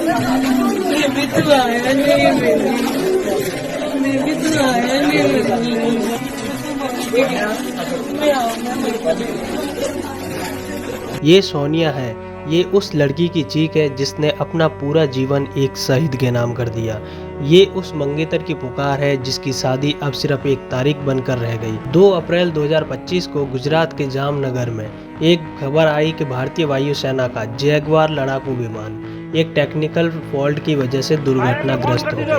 मैं भी तो आया नहीं मिली, मैं भी तो आया नहीं मिली, मैं आऊंगा मेरे पास। ये सोनिया है। ये उस लड़की की चीख है जिसने अपना पूरा जीवन एक शहीद के नाम कर दिया। ये उस मंगेतर की पुकार है जिसकी शादी अब सिर्फ एक तारीख बनकर रह गई। 2 अप्रैल 2025 को गुजरात के जामनगर में एक खबर आई कि भारतीय वायुसेना का जैगवार लड़ाकू विमान एक टेक्निकल फॉल्ट की वजह से दुर्घटनाग्रस्त हो गया।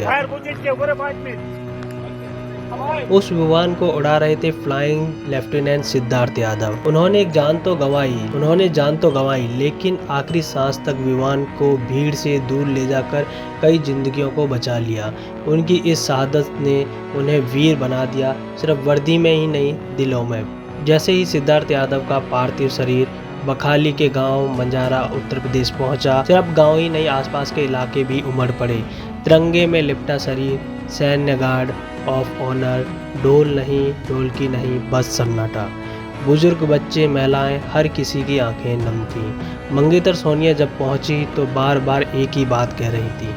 उस विमान को उड़ा रहे थे फ्लाइंग लेफ्टिनेंट सिद्धार्थ यादव। उन्होंने जान तो गंवाई, लेकिन आखिरी सांस तक विमान को भीड़ से दूर ले जाकर कई जिंदगियों को बचा लिया। उनकी इस शहादत ने उन्हें वीर बना दिया, सिर्फ वर्दी में ही नहीं, दिलों में। जैसे ही सिद्धार्थ यादव का पार्थिव शरीर बखाली के गांव मंजारा उत्तर प्रदेश पहुंचा, सिर्फ गांव ही नहीं, आसपास के इलाके भी उमड़ पड़े। तिरंगे में लिपटा शरीर, सैन्य गार्ड ऑफ ऑनर, ढोल नहीं, ढोलकी नहीं, बस सन्नाटा। बुजुर्ग, बच्चे, महिलाएं, हर किसी की आंखें नम थीं। मंगेतर सोनिया जब पहुंची तो बार बार एक ही बात कह रही थी,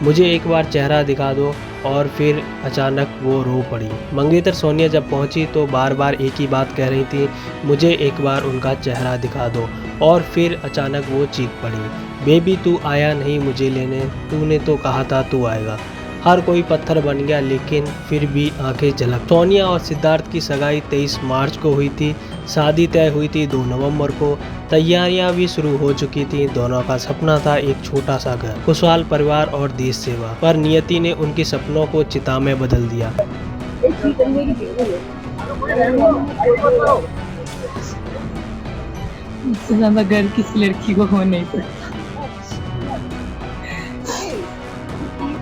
मुझे एक बार चेहरा दिखा दो, और फिर अचानक वो रो पड़ी। मंगेतर सोनिया जब पहुंची तो बार बार एक ही बात कह रही थी, मुझे एक बार उनका चेहरा दिखा दो, और फिर अचानक वो चीख पड़ी, बेबी तू आया नहीं मुझे लेने, तूने तो कहा था तू आएगा। हर कोई पत्थर बन गया, लेकिन फिर भी आंखें झलक। सोनिया और सिद्धार्थ की सगाई 23 मार्च को हुई थी। शादी तय हुई थी 2 नवंबर को। तैयारियां भी शुरू हो चुकी थी। दोनों का सपना था एक छोटा सा घर, खुशहाल परिवार और देश सेवा। पर नियति ने उनके सपनों को चिता में बदल दिया। इससे ज्यादा गर्व किसी लड़की को हो नहीं सकता।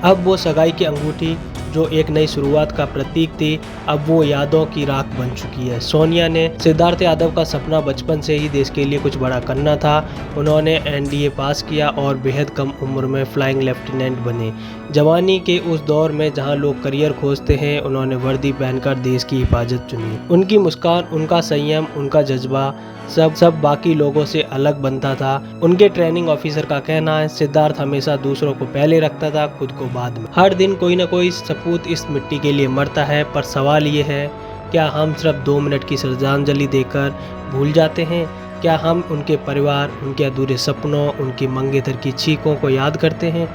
अब वो सगाई की अंगूठी जो एक नई शुरुआत का प्रतीक थी, अब वो यादों की राख बन चुकी है। सोनिया ने सिद्धार्थ यादव का सपना बचपन से ही देश के लिए कुछ बड़ा करना था। उन्होंने एनडीए पास किया और बेहद कम उम्र में फ्लाइंग लेफ्टिनेंट बने। जवानी के उस दौर में जहां लोग करियर खोजते हैं, उन्होंने वर्दी पहनकर देश की हिफाजत चुनी। उनकी मुस्कान, उनका संयम, उनका जज्बा सब बाकी लोगों से अलग बनता था। उनके ट्रेनिंग ऑफिसर का कहना है, सिद्धार्थ हमेशा दूसरों को पहले रखता था, खुद को बाद में। हर दिन कोई न कोई सपूत इस मिट्टी के लिए मरता है, पर सवाल ये है, क्या हम सिर्फ 2 मिनट की श्रद्धांजलि देकर भूल जाते हैं? क्या हम उनके परिवार, उनके अधूरे सपनों, उनकी मंगेतर की चीखों को याद करते हैं?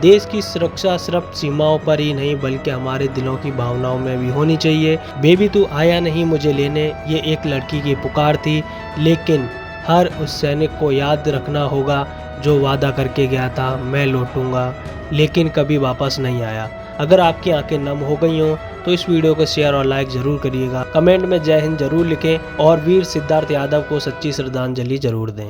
देश की सुरक्षा सिर्फ सीमाओं पर ही नहीं, बल्कि हमारे दिलों की भावनाओं में भी होनी चाहिए। बेबी तू आया नहीं मुझे लेने, ये एक लड़की की पुकार थी, लेकिन हर उस सैनिक को याद रखना होगा जो वादा करके गया था, मैं लौटूंगा, लेकिन कभी वापस नहीं आया। अगर आपकी आंखें नम हो गई हों तो इस वीडियो को शेयर और लाइक जरूर करिएगा। कमेंट में जय हिंद जरूर लिखें और वीर सिद्धार्थ यादव को सच्ची श्रद्धांजलि जरूर दें।